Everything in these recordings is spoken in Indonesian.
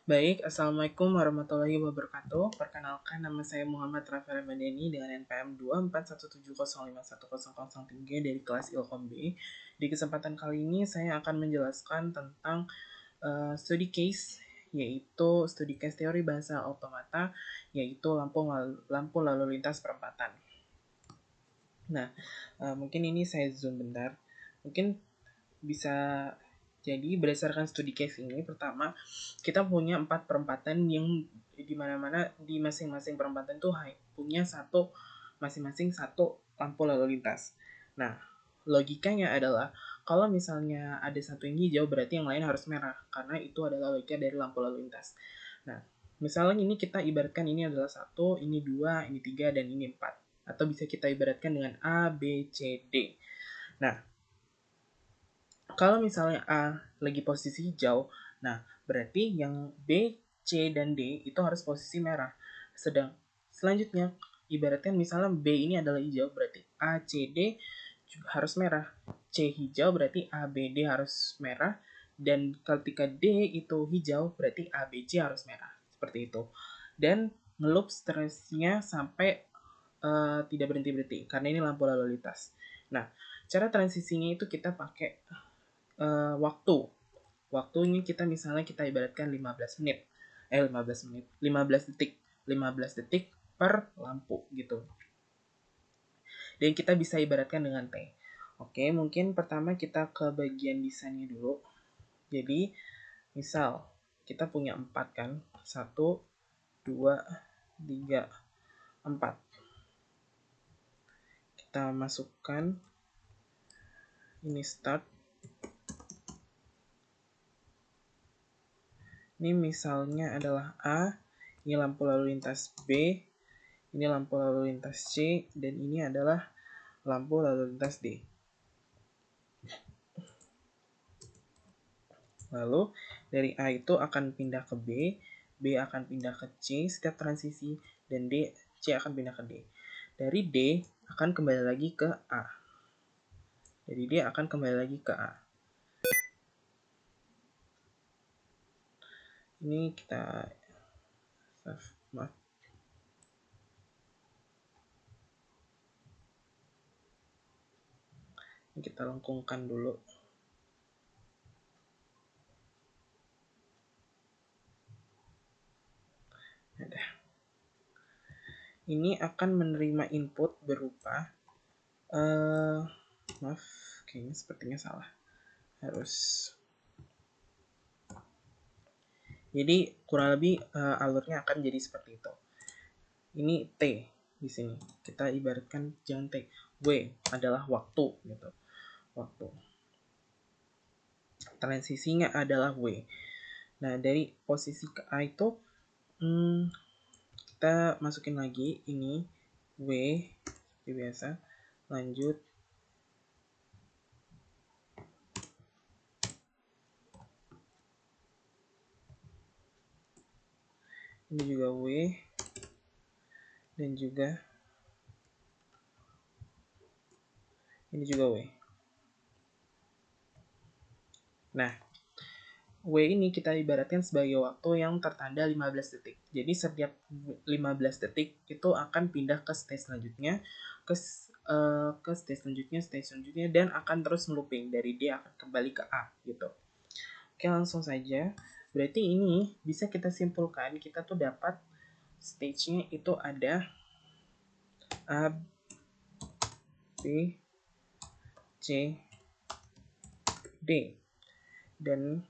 Baik, Assalamualaikum warahmatullahi wabarakatuh. Perkenalkan, nama saya Muhammad Rafael Ramadhani dengan NPM 24170511003 dari kelas Ilkom B. Di kesempatan kali ini saya akan menjelaskan tentang studi case, yaitu studi case teori bahasa otomata, yaitu lampu lalu lintas perempatan. Nah, mungkin ini saya zoom bentar. Mungkin bisa jadi berdasarkan studi case ini, pertama kita punya 4 perempatan yang di mana-mana di masing-masing perempatan itu punya masing-masing satu lampu lalu lintas. Nah, logikanya adalah kalau misalnya ada satu yang hijau berarti yang lain harus merah karena itu adalah logika dari lampu lalu lintas. Nah, misalnya ini kita ibaratkan ini adalah 1, ini 2, ini 3, dan ini 4. Atau bisa kita ibaratkan dengan A, B, C, D. Nah, kalau misalnya A lagi posisi hijau, nah berarti yang B, C, dan D itu harus posisi merah. Sedang selanjutnya, ibaratkan misalnya B ini adalah hijau, berarti A, C, D juga harus merah. C hijau berarti A, B, D harus merah. Dan ketika D itu hijau, berarti A, B, C harus merah. Seperti itu. Dan ngeloop seterusnya sampai tidak berhenti-berhenti, karena ini lampu lalu lintas. Nah, cara transisinya itu kita pakai waktu. Waktunya kita misalnya kita ibaratkan 15 menit. 15 detik. 15 detik per lampu gitu. Dan kita bisa ibaratkan dengan T. Oke, mungkin pertama kita ke bagian desainnya dulu. Jadi, misal kita punya 4 kan. 1, 2, 3, 4. Kita masukkan ini start. Ini misalnya adalah A, ini lampu lalu lintas B, ini lampu lalu lintas C, dan ini adalah lampu lalu lintas D. Lalu dari A itu akan pindah ke B, B akan pindah ke C setiap transisi, dan C akan pindah ke D. Dari D akan kembali lagi ke A. Jadi D akan kembali lagi ke A. Ini kita maaf. Ini kita lengkungkan dulu. Ada. Ini akan menerima input berupa maaf, kayaknya sepertinya salah. Jadi kurang lebih alurnya akan jadi seperti itu. Ini T di sini. Kita ibaratkan jangan T. W adalah waktu gitu. Waktu. Transisinya adalah W. Nah, dari posisi ke A itu kita masukin lagi ini W seperti biasa. Lanjut. Ini juga W. Dan juga ini juga W. Nah, W ini kita ibaratkan sebagai waktu yang tertanda 15 detik. Jadi setiap 15 detik itu akan pindah ke stage selanjutnya, ke stage selanjutnya, dan akan terus looping. Dari D akan kembali ke A gitu. Oke, langsung saja. Berarti ini bisa kita simpulkan, kita tuh dapat stage-nya itu ada A, B, C, D. Dan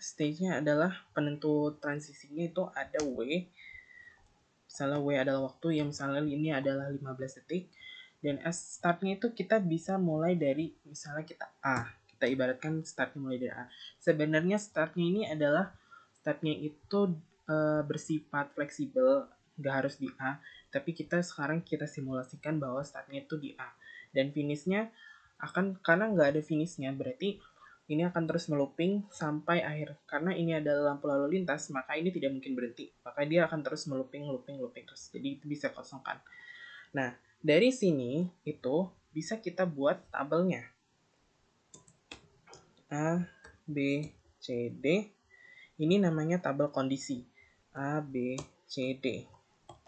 stage-nya adalah penentu transisinya itu ada W. Misalnya W adalah waktu yang misalnya ini adalah 15 detik. Dan startnya itu kita bisa mulai dari misalnya kita A. Kita ibaratkan startnya mulai dari A. Sebenarnya startnya ini adalah startnya itu bersifat fleksibel, nggak harus di A. Tapi sekarang kita simulasikan bahwa startnya itu di A. Dan finishnya karena nggak ada finishnya, berarti ini akan terus melooping sampai akhir. Karena ini adalah lampu lalu lintas, maka ini tidak mungkin berhenti. Maka dia akan terus melooping terus. Jadi itu bisa kosongkan. Nah, dari sini itu bisa kita buat tabelnya. A, B, C, D. Ini namanya tabel kondisi. A, B, C, D.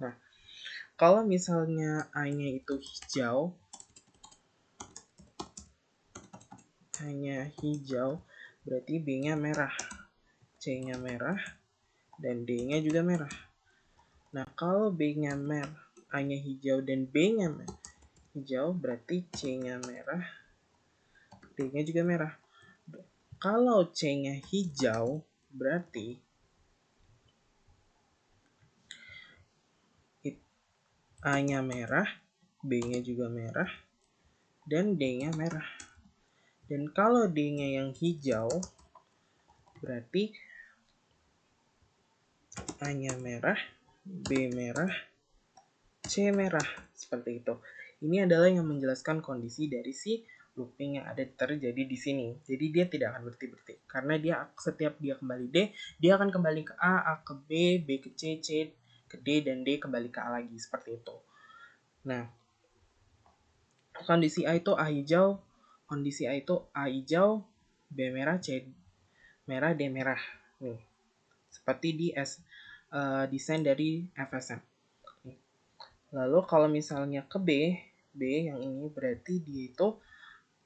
Nah, kalau misalnya A-nya itu hijau, hanya hijau, berarti B-nya merah, C-nya merah, dan D-nya juga merah. Nah, kalau B-nya merah, A-nya hijau, dan B-nya hijau, berarti C-nya merah, D-nya juga merah. Kalau C-nya hijau, berarti A-nya merah, B-nya juga merah, dan D-nya merah. Dan kalau D-nya yang hijau, berarti A-nya merah, B merah, C merah. Seperti itu. Ini adalah yang menjelaskan kondisi dari si looping yang ada terjadi di sini. Jadi dia tidak akan berhenti-berhenti. Karena dia setiap dia kembali D, dia akan kembali ke A ke B, B ke C ke D, dan D kembali ke A lagi. Seperti itu. Nah, kondisi A itu A hijau, kondisi A itu A hijau, B merah, C merah, D merah. Nih, seperti di desain dari FSM. Lalu kalau misalnya ke B yang ini berarti dia itu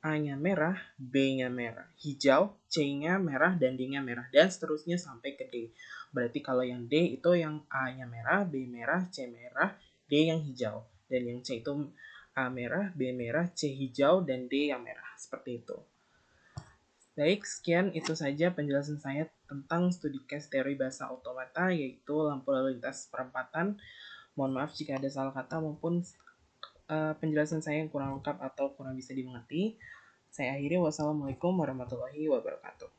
A-nya merah, B-nya merah, hijau, C-nya merah, dan D-nya merah, dan seterusnya sampai ke D. Berarti kalau yang D itu yang A-nya merah, B merah, C merah, D yang hijau. Dan yang C itu A merah, B merah, C hijau, dan D yang merah. Seperti itu. Baik, sekian itu saja penjelasan saya tentang studi case teori bahasa otomata, yaitu lampu lalu lintas perempatan. Mohon maaf jika ada salah kata maupun penjelasan saya yang kurang lengkap atau kurang bisa dimengerti. Saya akhiri, wassalamualaikum warahmatullahi wabarakatuh.